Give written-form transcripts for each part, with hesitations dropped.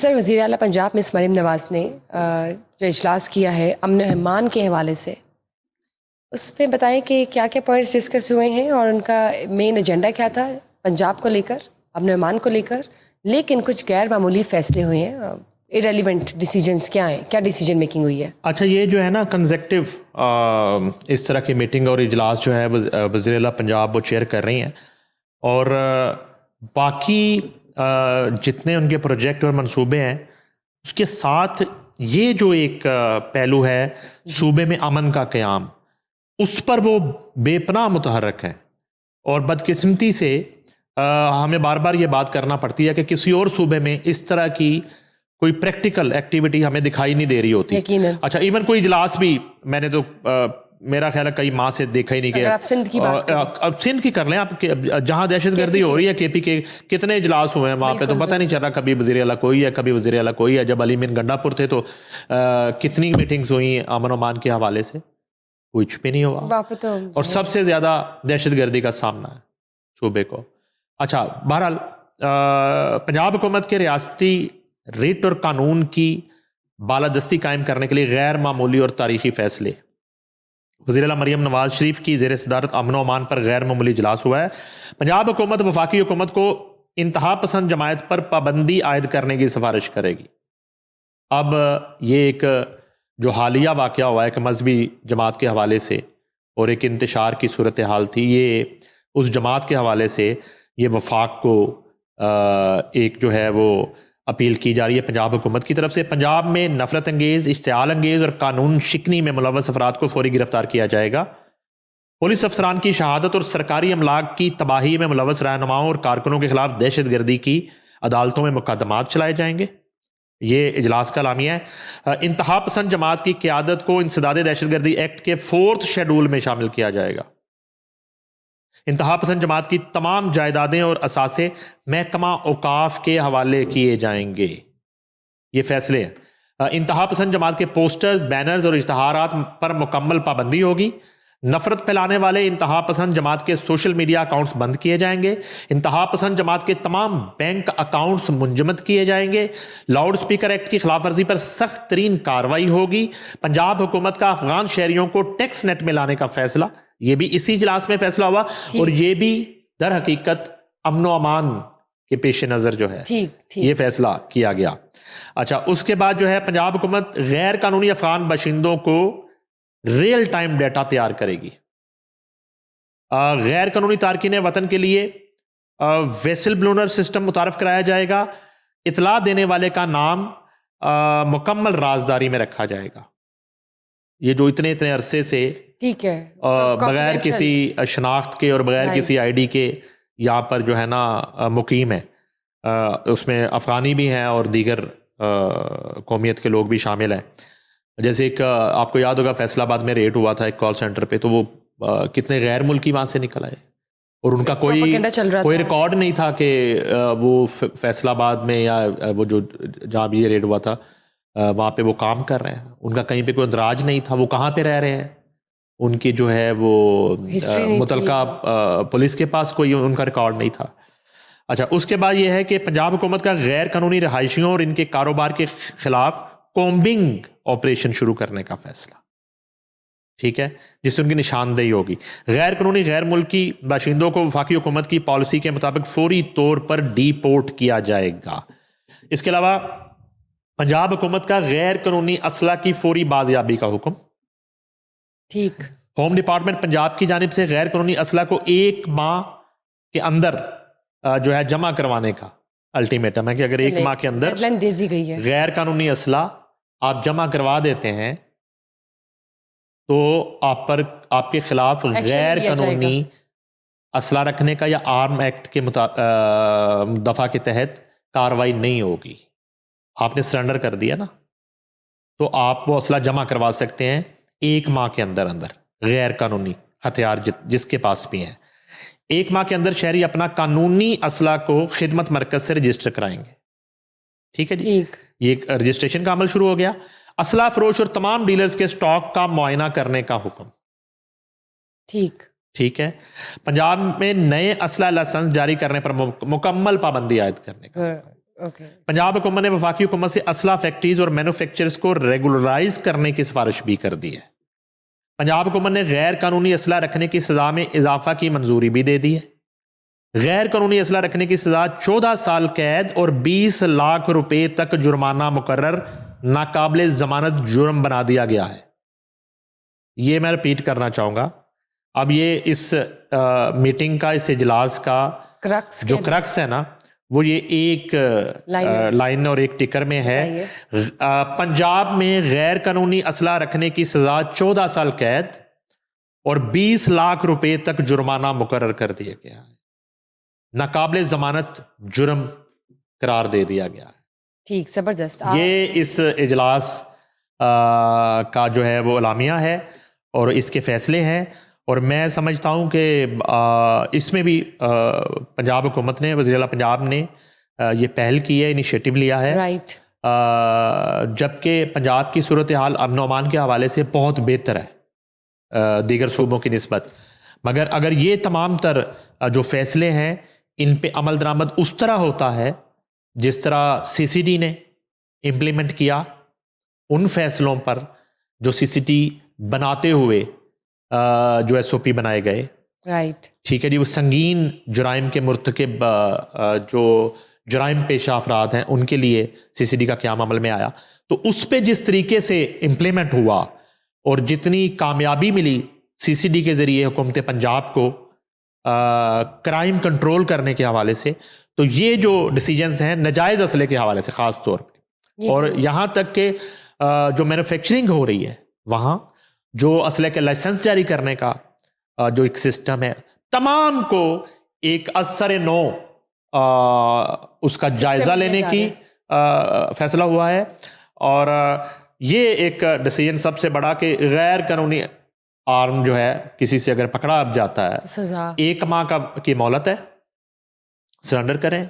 سر وزیر اعلیٰ پنجاب مس مریم نواز نے جو اجلاس کیا ہے امن و امان کے حوالے سے، اس پہ بتائیں کہ کیا کیا پوائنٹس ڈسکس ہوئے ہیں اور ان کا مین ایجنڈا کیا تھا پنجاب کو لے کر، امن و امان کو لے کر، لیکن کچھ غیر معمولی فیصلے ہوئے ہیں، ارریلیونٹ ڈیسیجنس کیا ہیں، کیا ڈیسیجن میکنگ ہوئی ہے؟ اچھا، یہ جو ہے نا کنزیکٹیو اس طرح کی میٹنگ اور اجلاس جو ہے وزیر اعلیٰ پنجاب وہ چیئر کر رہی ہیں، اور باقی جتنے ان کے پروجیکٹ اور منصوبے ہیں اس کے ساتھ یہ جو ایک پہلو ہے صوبے میں امن کا قیام، اس پر وہ بے پناہ متحرک ہیں، اور بدقسمتی سے ہمیں بار بار یہ بات کرنا پڑتی ہے کہ کسی اور صوبے میں اس طرح کی کوئی پریکٹیکل ایکٹیویٹی ہمیں دکھائی نہیں دے رہی ہوتی. اچھا، ایون کوئی اجلاس بھی میں نے تو میرا خیال ہے کئی ماہ سے دیکھا ہی نہیں کہ آپ سندھ کی بات کریں، اب سندھ کی کر لیں آپ، جہاں دہشت گردی ہو رہی ہے کے پی کے کتنے اجلاس ہوئے ہیں وہاں پہ، تو پتہ نہیں چل رہا کبھی وزیر اعلیٰ کوئی ہے کبھی وزیر اعلیٰ کوئی ہے. جب علی مین گنڈا پور تھے تو کتنی میٹنگز ہوئی امن و امان کے حوالے سے، کچھ بھی نہیں ہوا، اور سب سے زیادہ دہشت گردی کا سامنا ہے صوبے کو. اچھا، بہرحال پنجاب حکومت کے ریاستی ریٹ اور قانون کی بالادستی قائم کرنے کے لیے غیر معمولی اور تاریخی فیصلے. وزیر اعلیٰ مریم نواز شریف کی زیر صدارت امن و امان پر غیر معمولی اجلاس ہوا ہے. پنجاب حکومت وفاقی حکومت کو انتہا پسند جماعت پر پابندی عائد کرنے کی سفارش کرے گی. اب یہ ایک جو حالیہ واقعہ ہوا ہے کہ مذہبی جماعت کے حوالے سے اور ایک انتشار کی صورتحال تھی، یہ اس جماعت کے حوالے سے یہ وفاق کو ایک جو ہے وہ اپیل کی جا رہی ہے پنجاب حکومت کی طرف سے. پنجاب میں نفرت انگیز، اشتعال انگیز اور قانون شکنی میں ملوث افراد کو فوری گرفتار کیا جائے گا. پولیس افسران کی شہادت اور سرکاری املاک کی تباہی میں ملوث رہنماؤں اور کارکنوں کے خلاف دہشت گردی کی عدالتوں میں مقدمات چلائے جائیں گے. یہ اجلاس کا اعلامیہ ہے. انتہا پسند جماعت کی قیادت کو انسداد دہشت گردی ایکٹ کے 4 شیڈول میں شامل کیا جائے گا. انتہا پسند جماعت کی تمام جائیدادیں اور اثاثے محکمہ اوقاف کے حوالے کیے جائیں گے. یہ فیصلے ہیں. انتہا پسند جماعت کے پوسٹرز، بینرز اور اشتہارات پر مکمل پابندی ہوگی. نفرت پھیلانے والے انتہا پسند جماعت کے سوشل میڈیا اکاؤنٹس بند کیے جائیں گے. انتہا پسند جماعت کے تمام بینک اکاؤنٹس منجمد کیے جائیں گے. لاؤڈ سپیکر ایکٹ کی خلاف ورزی پر سخت ترین کارروائی ہوگی. پنجاب حکومت کا افغان شہریوں کو ٹیکس نیٹ میں لانے کا فیصلہ، یہ بھی اسی اجلاس میں فیصلہ ہوا، اور یہ بھی در حقیقت امن و امان کے پیش نظر جو ہے یہ فیصلہ کیا گیا. اچھا، اس کے بعد جو ہے پنجاب حکومت غیر قانونی افغان باشندوں کو ریئل ٹائم ڈیٹا تیار کرے گی. غیر قانونی تارکین وطن کے لیے ویسل بلونر سسٹم متعارف کرایا جائے گا. اطلاع دینے والے کا نام مکمل رازداری میں رکھا جائے گا. یہ جو اتنے عرصے سے ٹھیک ہے بغیر کسی شناخت کے اور بغیر کسی آئی ڈی کے یہاں پر جو ہے نا مقیم ہے، اس میں افغانی بھی ہیں اور دیگر قومیت کے لوگ بھی شامل ہیں. جیسے ایک آپ کو یاد ہوگا فیصل آباد میں ریڈ ہوا تھا ایک کال سینٹر پہ، تو وہ کتنے غیر ملکی وہاں سے نکل آئے، اور ان کا کوئی ریکارڈ نہیں تھا کہ وہ فیصل آباد میں یا وہ جو جہاں بھی یہ ریڈ ہوا تھا وہاں پہ وہ کام کر رہے ہیں. ان کا کہیں پہ کوئی اندراج نہیں تھا، وہ کہاں پہ رہ رہے ہیں، ان کی جو ہے وہ متعلقہ پولیس کے پاس کوئی ان کا ریکارڈ نہیں تھا. اچھا، اس کے بعد یہ ہے کہ پنجاب حکومت کا غیر قانونی رہائشیوں اور ان کے کاروبار کے خلاف کومبنگ آپریشن شروع کرنے کا فیصلہ، ٹھیک ہے، جس سے ان کی نشاندہی ہوگی. غیر قانونی غیر ملکی باشندوں کو وفاقی حکومت کی پالیسی کے مطابق فوری طور پر ڈی پورٹ کیا جائے گا. اس کے علاوہ پنجاب حکومت کا غیر قانونی اسلحہ کی فوری بازیابی کا حکم. ٹھیک. ہوم ڈپارٹمنٹ پنجاب کی جانب سے غیر قانونی اسلحہ کو 1 ماہ کے اندر جو ہے جمع کروانے کا الٹیمیٹم ہے کہ اگر 1 ماہ کے اندر دے دی گئی ہے غیر قانونی اسلحہ آپ جمع کروا دیتے ہیں تو آپ کے خلاف غیر قانونی اسلحہ رکھنے کا یا آرم ایکٹ کے دفعہ کے تحت کارروائی نہیں ہوگی. آپ نے سرنڈر کر دیا نا، تو آپ وہ اسلحہ جمع کروا سکتے ہیں 1 ماہ کے اندر غیر قانونی ہتھیار جس کے پاس بھی ہیں. 1 ماہ کے اندر شہری اپنا قانونی اسلحہ کو خدمت مرکز سے رجسٹر کرائیں گے. ٹھیک ہے جی، یہ رجسٹریشن کا عمل شروع ہو گیا. اسلحہ فروش اور تمام ڈیلرز کے سٹاک کا معائنہ کرنے کا حکم. ٹھیک ہے. پنجاب میں نئے اسلحہ لائسنس جاری کرنے پر مکمل پابندی عائد کرنے کا. اوکے. پنجاب حکومت نے وفاقی حکومت سے اسلحہ فیکٹریز اور مینوفیکچرز کو ریگولرائز کرنے کی سفارش بھی کر دی ہے. پنجاب حکومت نے غیر قانونی اسلحہ رکھنے کی سزا میں اضافہ کی منظوری بھی دے دی ہے. غیر قانونی اسلحہ رکھنے کی سزا 14 سال قید اور 20 لاکھ روپے تک جرمانہ مقرر ناقابل ضمانت جرم بنا دیا گیا ہے. یہ میں رپیٹ کرنا چاہوں گا. اب یہ اس میٹنگ کا, اس اجلاس کا جو کرکس ہے نا, وہ یہ ایک لائن اور ایک ٹکر میں ہے. پنجاب میں غیر قانونی اسلحہ رکھنے کی سزا 14 سال قید اور 20 لاکھ روپے تک جرمانہ مقرر کر دیا گیا ہے. ناقابل ضمانت جرم قرار دے دیا گیا ہے. ٹھیک, زبردست. یہ اس اجلاس کا جو ہے وہ اعلامیہ ہے اور اس کے فیصلے ہیں. اور میں سمجھتا ہوں کہ اس میں بھی پنجاب حکومت نے, وزیر اعلیٰ پنجاب نے یہ پہل کی ہے, انیشیٹو لیا ہے. رائٹ. جبکہ پنجاب کی صورتحال امن و امان کے حوالے سے بہت بہتر ہے دیگر صوبوں کی نسبت. مگر اگر یہ تمام تر جو فیصلے ہیں ان پہ عمل درآمد اس طرح ہوتا ہے جس طرح سی سی ڈی نے امپلیمنٹ کیا, ان فیصلوں پر جو سی سی ڈی بناتے ہوئے جو ایس او پی بنائے گئے, رائٹ, ٹھیک ہے جی, وہ سنگین جرائم کے مرتکب جو جرائم پیشہ افراد ہیں ان کے لیے سی سی ڈی کا قیام عمل میں آیا, تو اس پہ جس طریقے سے امپلیمنٹ ہوا اور جتنی کامیابی ملی سی سی ڈی کے ذریعے حکومت پنجاب کو کرائم کنٹرول کرنے کے حوالے سے, تو یہ جو ڈیسیجنز ہیں ناجائز اسلحے کے حوالے سے خاص طور پہ, اور یہاں تک کہ جو مینوفیکچرنگ ہو رہی ہے وہاں جو اسلحے کے لائسنس جاری کرنے کا جو ایک سسٹم ہے, تمام کو ایک اثر نو اس کا جائزہ لینے کی فیصلہ ہوا ہے. اور یہ ایک ڈیسیجن سب سے بڑا کہ غیر قانونی آرم جو ہے کسی سے اگر پکڑا اب جاتا ہے, سزا 1 ماہ کی مہلت ہے, سرنڈر کریں,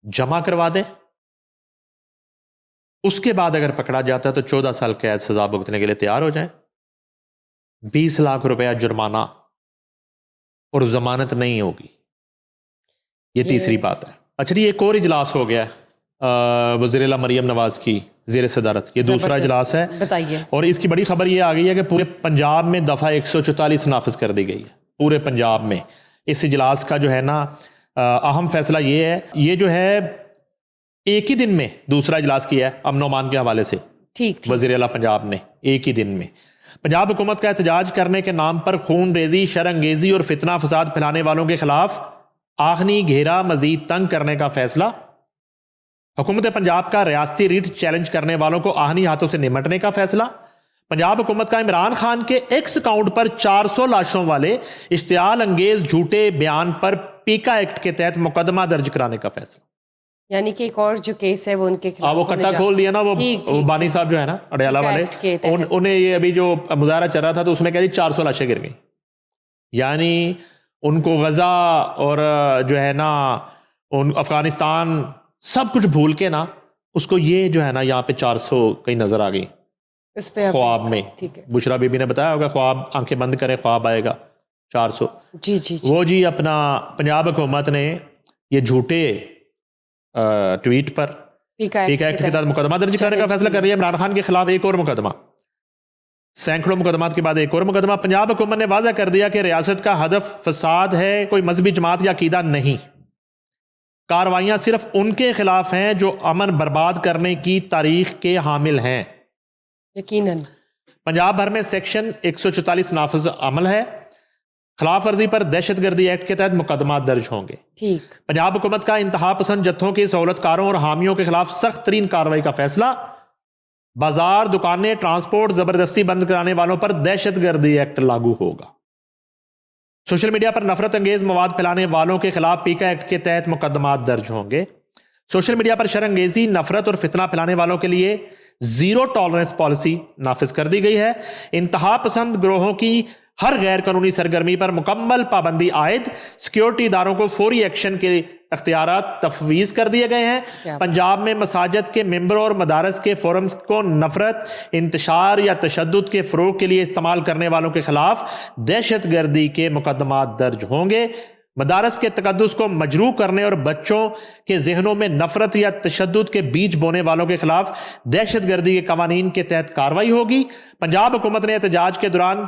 جمع کروا دیں. اس کے بعد اگر پکڑا جاتا ہے تو 14 سال قید سزا بھگتنے کے لیے تیار ہو جائیں. 20 لاکھ روپیہ جرمانہ اور ضمانت نہیں ہوگی. یہ تیسری بات ہے. اچھا جی, ایک اور اجلاس ہو گیا وزیر اعلیٰ مریم نواز کی زیر صدارت, یہ دوسرا اجلاس ہے. بتائیے. اور اس کی بڑی خبر یہ آ گئی ہے کہ پورے پنجاب میں دفعہ 144 نافذ کر دی گئی ہے. پورے پنجاب میں اس اجلاس کا جو ہے نا اہم فیصلہ یہ ہے, یہ جو ہے ایک ہی دن میں دوسرا اجلاس کیا ہے امن و امان کے حوالے سے. ٹھیک, وزیر اعلیٰ پنجاب نے ایک ہی دن میں پنجاب حکومت کا احتجاج کرنے کے نام پر خون ریزی, شر انگیزی اور فتنہ فساد پھیلانے والوں کے خلاف آہنی گھیرا مزید تنگ کرنے کا فیصلہ. حکومت پنجاب کا ریاستی ریٹ چیلنج کرنے والوں کو آہنی ہاتھوں سے نمٹنے کا فیصلہ. پنجاب حکومت کا عمران خان کے ایکس اکاؤنٹ پر 400 لاشوں والے اشتعال انگیز جھوٹے بیان پر پیکا ایکٹ کے تحت مقدمہ درج کرانے کا فیصلہ. یعنی کہ ایک اور جو کیس ہے وہ ان کے خلاف وہ کٹا کھول دیا نا, وہ بانی صاحب جو ہے نا اڈیالہ والے, انہیں یہ ابھی جو مظاہرہ چل رہا تھا تو اس میں کہہ دی 400 لاشیں گر گئیں. یعنی ان کو غزہ اور جو ہے نا ان افغانستان سب کچھ بھول کے نا اس کو یہ جو ہے نا یہاں پہ 400 کہیں نظر آ گئی اس پہ خواب میں. بشرا بی بی نے بتایا ہوگا خواب, آنکھیں بند کریں خواب آئے گا 400. جی وہ جی اپنا پنجاب حکومت نے یہ جھوٹے ٹویٹ پر پیکا ایکٹ کے تحت مقدمہ درج کرنے کا فیصلہ کر رہی ہے. عمران خان کے خلاف ایک اور مقدمہ, سینکڑوں مقدمات کے بعد ایک اور مقدمہ. پنجاب حکومت نے واضح کر دیا کہ ریاست کا ہدف فساد ہے, کوئی مذہبی جماعت یا عقیدہ نہیں. کارروائیاں صرف ان کے خلاف ہیں جو امن برباد کرنے کی تاریخ کے حامل ہیں. یقیناً پنجاب بھر میں سیکشن 144 نافذ عمل ہے. خلاف ورزی پر دہشت گردی ایکٹ کے تحت مقدمات درج ہوں گے. ٹھیک. پنجاب حکومت کا انتہا پسند جتھوں کی سہولت کاروں اور حامیوں کے خلاف سخت ترین کارروائی کا فیصلہ. بازار, دکانیں, ٹرانسپورٹ زبردستی بند کرانے والوں پر دہشت گردی ایکٹ لاگو ہوگا. سوشل میڈیا پر نفرت انگیز مواد پھیلانے والوں کے خلاف پیکا ایکٹ کے تحت مقدمات درج ہوں گے. سوشل میڈیا پر شر انگیزی, نفرت اور فتنہ پھیلانے والوں کے لیے زیرو ٹالرنس پالیسی نافذ کر دی گئی ہے. انتہا پسند گروہوں کی ہر غیر قانونی سرگرمی پر مکمل پابندی عائد. سیکیورٹی اداروں کو فوری ایکشن کے اختیارات تفویض کر دیے گئے ہیں. پنجاب میں مساجد کے ممبروں اور مدارس کے فورمز کو نفرت, انتشار یا تشدد کے فروغ کے لیے استعمال کرنے والوں کے خلاف دہشت گردی کے مقدمات درج ہوں گے. مدارس کے تقدس کو مجروح کرنے اور بچوں کے ذہنوں میں نفرت یا تشدد کے بیج بونے والوں کے خلاف دہشت گردی کے قوانین کے تحت کارروائی ہوگی۔ پنجاب حکومت نے احتجاج کے دوران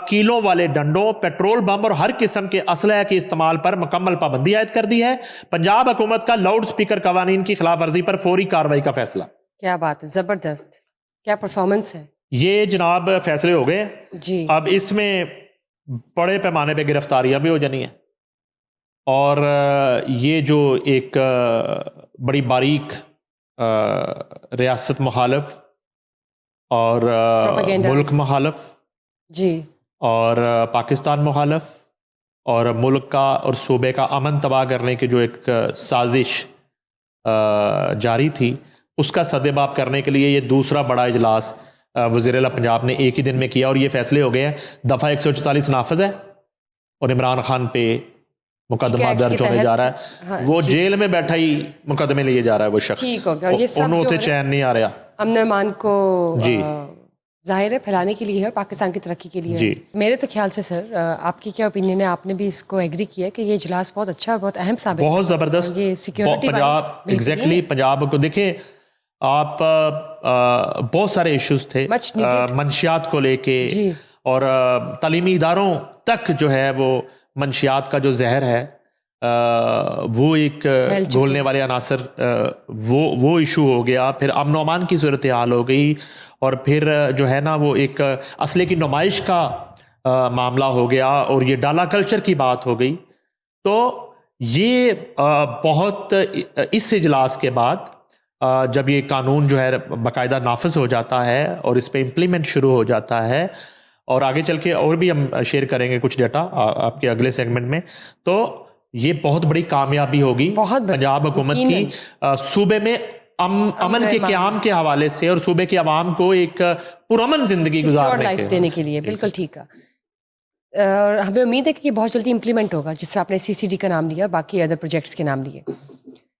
کیلوں والے ڈنڈوں، پیٹرول بم اور ہر قسم کے اسلحے کے استعمال پر مکمل پابندی عائد کر دی ہے۔ پنجاب حکومت کا لاؤڈ سپیکر قوانین کی خلاف ورزی پر فوری کارروائی کا فیصلہ۔ کیا بات ہے، زبردست، کیا پرفارمنس ہے یہ جناب فیصلے ہو گئے جی۔ اب اس میں بڑے پیمانے پہ گرفتاریاں بھی ہو جانی ہیں، اور یہ جو ایک بڑی باریک ریاست مخالف اور ملک مخالف جی اور پاکستان مخالف اور ملک کا اور صوبے کا امن تباہ کرنے کی جو ایک سازش جاری تھی، اس کا سدباب کرنے کے لیے یہ دوسرا بڑا اجلاس وزیر اعلیٰ پنجاب نے ایک ہی دن میں کیا، اور یہ فیصلے ہو گئے ہیں۔ دفعہ 144 نافذ ہے اور عمران خان پہ مقدمہ درج ہونے جا رہا ہے، وہ جیل میں بیٹھا ہی مقدمے لیے جا رہا ہے وہ شخص، ٹھیک ہو گیا، اور یہ سب انہوں جو سے چین نہیں آ رہا، امن و امان کو جی ظاہر ہے پھیلانے کے لیے ہے اور پاکستان کی ترقی کے لیے ہے۔ میرے تو خیال سے سر، آپ کی کیا اوپینین ہے؟ آپ نے بھی اس کو ایگری کیا کہ یہ اجلاس بہت اچھا اور بہت اہم ثابت، بہت زبردست یہ سیکیورٹی پنجاب، ایگزیکٹلی پنجاب کو دیکھیں آپ، بہت سارے ایشوز تھے منشیات کو لے کے، اور تعلیمی اداروں تک جو ہے وہ منشیات کا جو زہر ہے وہ ایک گھولنے والے عناصر، وہ ایشو ہو گیا، پھر امن و امان کی صورتحال ہو گئی، اور پھر جو ہے نا وہ ایک اسلحے کی نمائش کا معاملہ ہو گیا، اور یہ ڈالا کلچر کی بات ہو گئی۔ تو یہ بہت، اس اجلاس کے بعد جب یہ قانون جو ہے باقاعدہ نافذ ہو جاتا ہے اور اس پہ امپلیمنٹ شروع ہو جاتا ہے، اور آگے چل کے اور بھی ہم شیئر کریں گے کچھ ڈیٹا آپ کے اگلے سیگمنٹ میں، تو یہ بہت بڑی کامیابی ہوگی پنجاب حکومت کی صوبے میں امن کے قیام کے حوالے سے، اور صوبے کے عوام کو ایک پرامن زندگی گزارنے کے لیے۔ بالکل ٹھیک ہے، اور ہمیں امید ہے کہ یہ بہت جلدی امپلیمنٹ ہوگا، جس سے آپ نے CCD کا نام لیا، باقی ادر پروجیکٹس کے نام لیے۔